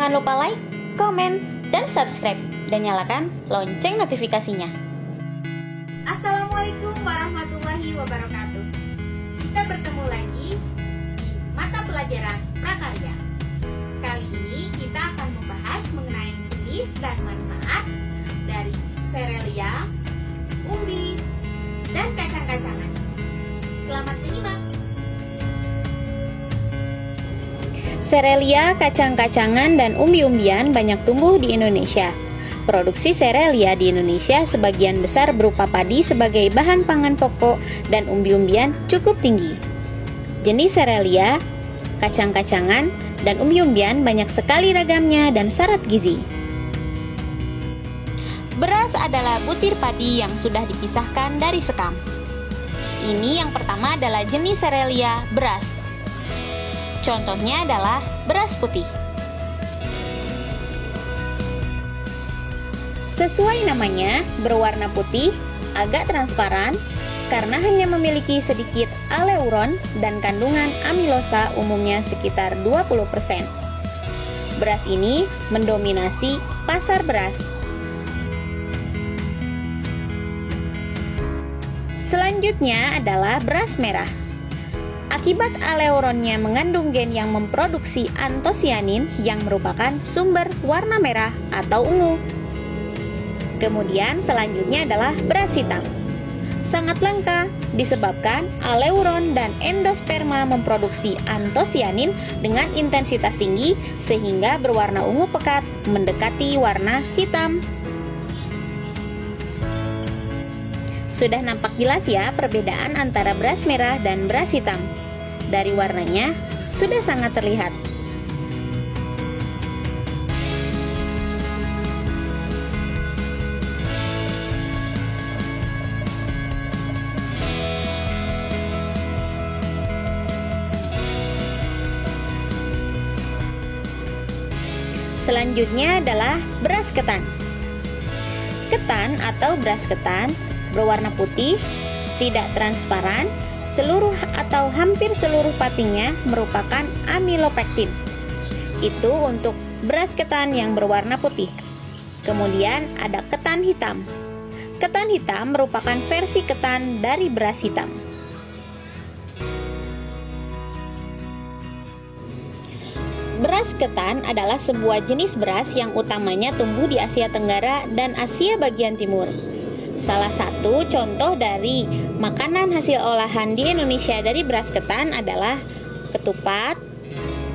Jangan lupa like, komen, dan subscribe, dan nyalakan lonceng notifikasinya. Assalamualaikum warahmatullahi wabarakatuh. Kita bertemu lagi di mata pelajaran prakarya. Kali ini kita akan membahas mengenai jenis dan manfaat dari serelia, umbi, dan kacang-kacangan. Selamat menyimak. Serelia, kacang-kacangan, dan umbi-umbian banyak tumbuh di Indonesia. Produksi serelia di Indonesia sebagian besar berupa padi sebagai bahan pangan pokok dan umbi-umbian cukup tinggi. Jenis serelia, kacang-kacangan, dan umbi-umbian banyak sekali ragamnya dan syarat gizi. Beras adalah butir padi yang sudah dipisahkan dari sekam. Ini yang pertama adalah jenis serelia beras. Contohnya adalah beras putih. Sesuai namanya, berwarna putih, agak transparan, karena hanya memiliki sedikit aleuron dan kandungan amilosa umumnya sekitar 20%. Beras ini mendominasi pasar beras. Selanjutnya adalah beras merah. Akibat aleuronnya mengandung gen yang memproduksi antosianin yang merupakan sumber warna merah atau ungu. Kemudian selanjutnya adalah beras hitam. Sangat langka disebabkan aleuron dan endosperma memproduksi antosianin dengan intensitas tinggi sehingga berwarna ungu pekat mendekati warna hitam. Sudah nampak jelas ya perbedaan antara beras merah dan beras hitam. Dari warnanya sudah sangat terlihat. Selanjutnya adalah beras ketan. Ketan atau beras ketan berwarna putih, tidak transparan, seluruh atau hampir seluruh patinya merupakan amilopektin. Itu untuk beras ketan yang berwarna putih. Kemudian ada ketan hitam. Ketan hitam merupakan versi ketan dari beras hitam. Beras ketan adalah sebuah jenis beras yang utamanya tumbuh di Asia Tenggara dan Asia bagian timur. Salah satu contoh dari makanan hasil olahan di Indonesia dari beras ketan adalah ketupat,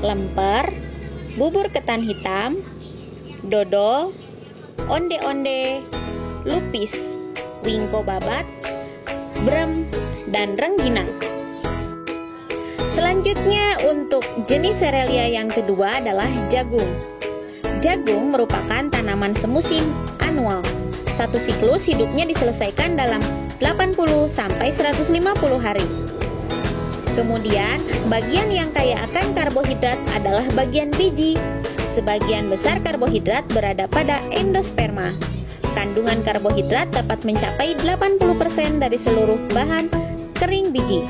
lemper, bubur ketan hitam, dodol, onde-onde, lupis, wingko babat, brem, dan rengginang. Selanjutnya untuk jenis serelia yang kedua adalah jagung. Jagung merupakan tanaman semusim anual. Satu siklus hidupnya diselesaikan dalam 80-150 hari. Kemudian, bagian yang kaya akan karbohidrat adalah bagian biji. Sebagian besar karbohidrat berada pada endosperma. Kandungan karbohidrat dapat mencapai 80% dari seluruh bahan kering biji.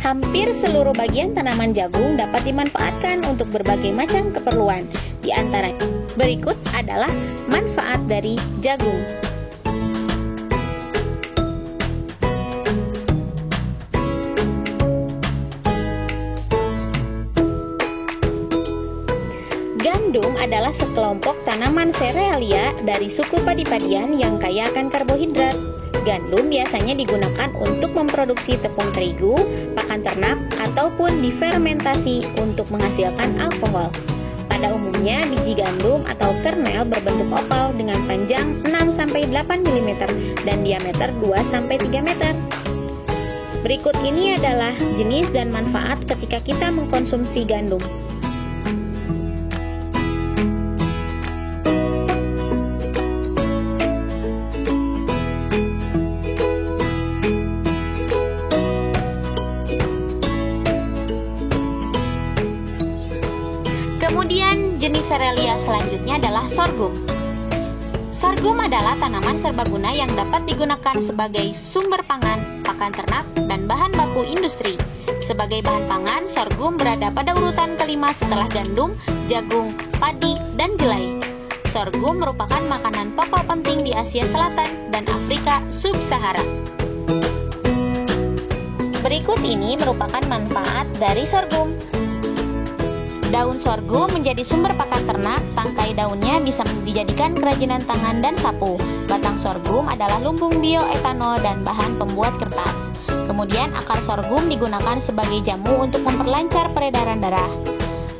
Hampir seluruh bagian tanaman jagung dapat dimanfaatkan untuk berbagai macam keperluan. Di antara berikut adalah manfaat dari jagung. Gandum adalah sekelompok tanaman serealia dari suku padi-padian yang kaya akan karbohidrat. Gandum biasanya digunakan untuk memproduksi tepung terigu, pakan ternak, ataupun difermentasi untuk menghasilkan alkohol. Pada umumnya, biji gandum atau kernel berbentuk oval dengan panjang 6-8 mm dan diameter 2-3 meter. Berikut ini adalah jenis dan manfaat ketika kita mengkonsumsi gandum. Kemudian jenis serelia selanjutnya adalah sorghum. Sorghum adalah tanaman serbaguna yang dapat digunakan sebagai sumber pangan, pakan ternak, dan bahan baku industri. Sebagai bahan pangan, sorghum berada pada urutan kelima setelah gandum, jagung, padi, dan jelai. Sorghum merupakan makanan pokok penting di Asia Selatan dan Afrika Sub-Sahara. Berikut ini merupakan manfaat dari sorghum. Daun sorghum menjadi sumber pakan ternak, tangkai daunnya bisa dijadikan kerajinan tangan dan sapu. Batang sorghum adalah lumbung bioetanol dan bahan pembuat kertas. Kemudian akar sorghum digunakan sebagai jamu untuk memperlancar peredaran darah.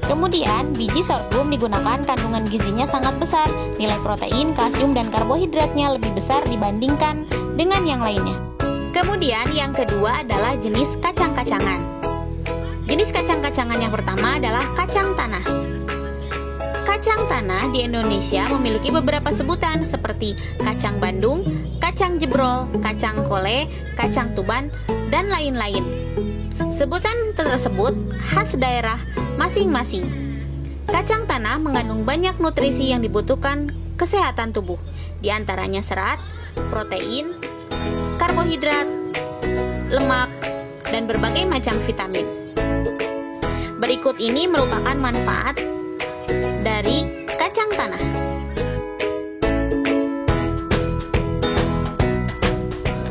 Kemudian biji sorghum digunakan kandungan gizinya sangat besar, nilai protein, kalsium, dan karbohidratnya lebih besar dibandingkan dengan yang lainnya. Kemudian yang kedua adalah jenis kacang-kacangan. Jenis kacang-kacangan yang pertama adalah kacang tanah. Kacang tanah di Indonesia memiliki beberapa sebutan seperti kacang Bandung, kacang jebrol, kacang kole, kacang tuban, dan lain-lain. Sebutan tersebut khas daerah masing-masing. Kacang tanah mengandung banyak nutrisi yang dibutuhkan kesehatan tubuh, di antaranya serat, protein, karbohidrat, lemak, dan berbagai macam vitamin. Berikut ini merupakan manfaat dari kacang tanah.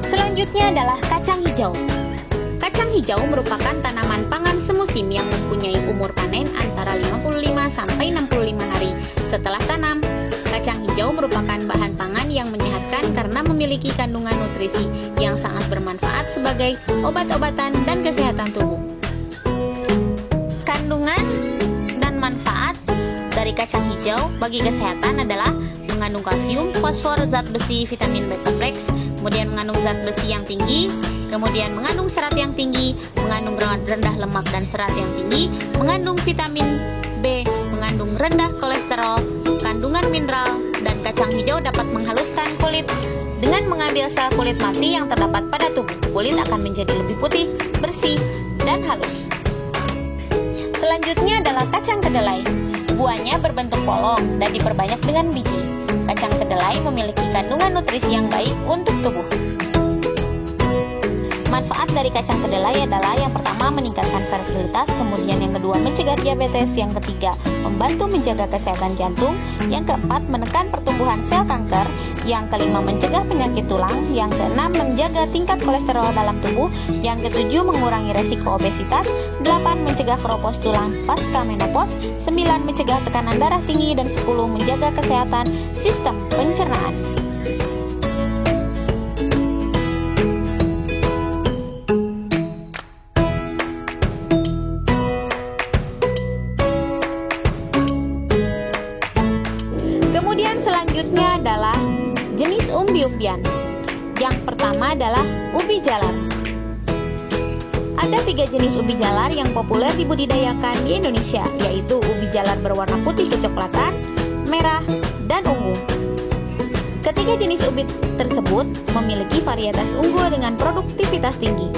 Selanjutnya adalah kacang hijau. Kacang hijau merupakan tanaman pangan semusim yang mempunyai umur panen antara 55 sampai 65 hari setelah tanam. Kacang hijau merupakan bahan pangan yang menyehatkan karena memiliki kandungan nutrisi yang sangat bermanfaat sebagai obat-obatan dan kesehatan tubuh. Kandungan dan manfaat dari kacang hijau bagi kesehatan adalah mengandung kalsium, fosfor, zat besi, vitamin B kompleks, kemudian mengandung zat besi yang tinggi, kemudian mengandung serat yang tinggi, mengandung rendah lemak dan serat yang tinggi, mengandung vitamin B, mengandung rendah kolesterol, kandungan mineral, dan kacang hijau dapat menghaluskan kulit. Dengan mengambil sel kulit mati yang terdapat pada tubuh, kulit akan menjadi lebih putih, bersih, dan halus. Selanjutnya adalah kacang kedelai. Buahnya berbentuk polong dan diperbanyak dengan biji. Kacang kedelai memiliki kandungan nutrisi yang baik untuk tubuh. Manfaat dari kacang kedelai adalah yang pertama meningkatkan fertilitas, kemudian yang kedua mencegah diabetes, yang ketiga membantu menjaga kesehatan jantung, yang keempat menekan pertumbuhan sel kanker, yang kelima mencegah penyakit tulang, yang keenam menjaga tingkat kolesterol dalam tubuh, yang ketujuh mengurangi resiko obesitas, 8 mencegah keropos tulang pasca menopause, 9 mencegah tekanan darah tinggi, dan 10 menjaga kesehatan sistem pencernaan. Kemudian selanjutnya adalah jenis umbi-umbian. Yang pertama adalah ubi jalar. Ada 3 jenis ubi jalar yang populer dibudidayakan di Indonesia, yaitu ubi jalar berwarna putih kecoklatan, merah, dan ungu. Ketiga jenis ubi tersebut memiliki varietas unggul dengan produktivitas tinggi.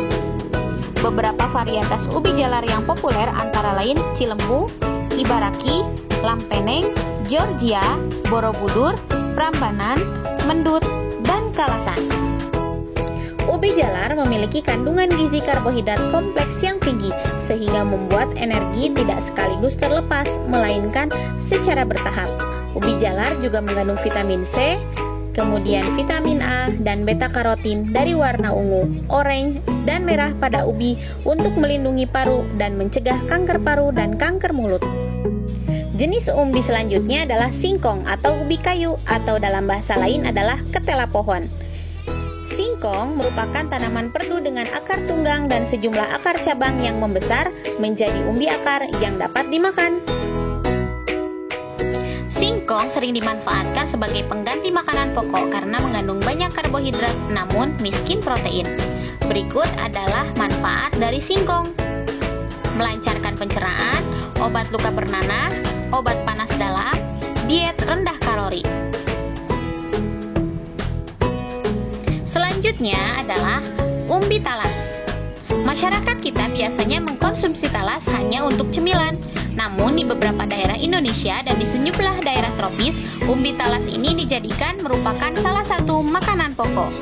Beberapa varietas ubi jalar yang populer antara lain Cilembu, Ibaraki, Lampeneng, Georgia, Borobudur, Prambanan, Mendut, dan Kalasan. Ubi jalar memiliki kandungan gizi karbohidrat kompleks yang tinggi sehingga membuat energi tidak sekaligus terlepas, melainkan secara bertahap. Ubi jalar juga mengandung vitamin C, kemudian vitamin A dan beta karotin dari warna ungu, oranye, dan merah pada ubi untuk melindungi paru dan mencegah kanker paru dan kanker mulut. Jenis umbi selanjutnya adalah singkong atau ubi kayu, atau dalam bahasa lain adalah ketela pohon. Singkong merupakan tanaman perdu dengan akar tunggang dan sejumlah akar cabang yang membesar menjadi umbi akar yang dapat dimakan. Singkong sering dimanfaatkan sebagai pengganti makanan pokok karena mengandung banyak karbohidrat namun miskin protein. Berikut adalah manfaat dari singkong: melancarkan pencernaan, obat luka bernanah, obat panas dalam, diet rendah kalori. Selanjutnya adalah umbi talas. Masyarakat kita biasanya mengkonsumsi talas hanya untuk cemilan. Namun di beberapa daerah Indonesia dan di sejumlah daerah tropis, umbi talas ini dijadikan merupakan salah satu makanan pokok.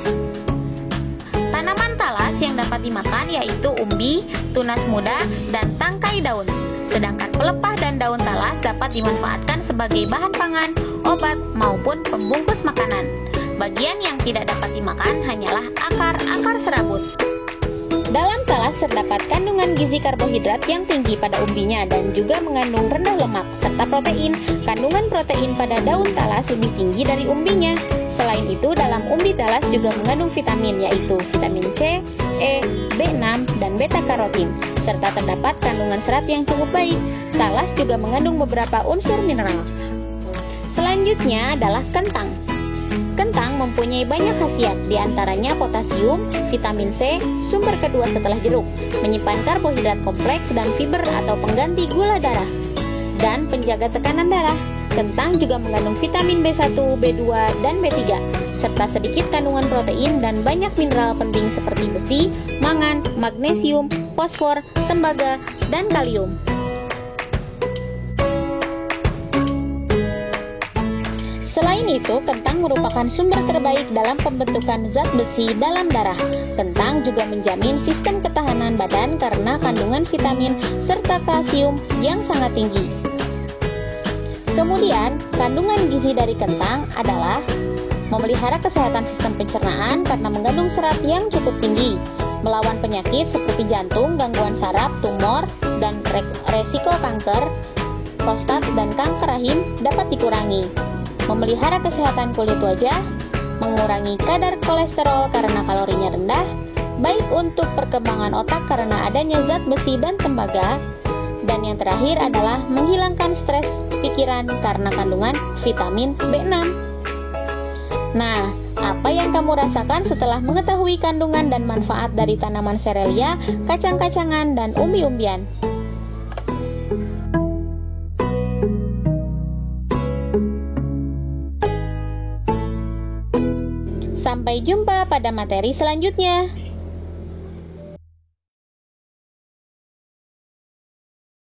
Tanaman talas talas yang dapat dimakan yaitu umbi, tunas muda, dan tangkai daun. Sedangkan pelepah dan daun talas dapat dimanfaatkan sebagai bahan pangan, obat, maupun pembungkus makanan. Bagian yang tidak dapat dimakan hanyalah akar-akar serabut. Dalam talas terdapat kandungan gizi karbohidrat yang tinggi pada umbinya dan juga mengandung rendah lemak serta protein. Kandungan protein pada daun talas lebih tinggi dari umbinya. Selain itu, dalam umbi talas juga mengandung vitamin yaitu vitamin C, E, B6, dan beta-karotin, serta terdapat kandungan serat yang cukup baik. Talas juga mengandung beberapa unsur mineral. Selanjutnya adalah kentang. Kentang mempunyai banyak khasiat, diantaranya potasium, vitamin C, sumber kedua setelah jeruk, menyimpan karbohidrat kompleks dan fiber atau pengganti gula darah, dan penjaga tekanan darah. Kentang juga mengandung vitamin B1, B2, dan B3, serta sedikit kandungan protein dan banyak mineral penting seperti besi, mangan, magnesium, fosfor, tembaga, dan kalium. Selain itu, kentang merupakan sumber terbaik dalam pembentukan zat besi dalam darah. Kentang juga menjamin sistem ketahanan badan karena kandungan vitamin serta kalsium yang sangat tinggi. Kemudian, kandungan gizi dari kentang adalah memelihara kesehatan sistem pencernaan karena mengandung serat yang cukup tinggi, melawan penyakit seperti jantung, gangguan saraf, tumor, dan resiko kanker, prostat, dan kanker rahim dapat dikurangi. Memelihara kesehatan kulit wajah, mengurangi kadar kolesterol karena kalorinya rendah, baik untuk perkembangan otak karena adanya zat besi dan tembaga, dan yang terakhir adalah menghilangkan stres pikiran karena kandungan vitamin B6. Nah, apa yang kamu rasakan setelah mengetahui kandungan dan manfaat dari tanaman serelia, kacang-kacangan, dan umbi-umbian? Sampai jumpa pada materi selanjutnya.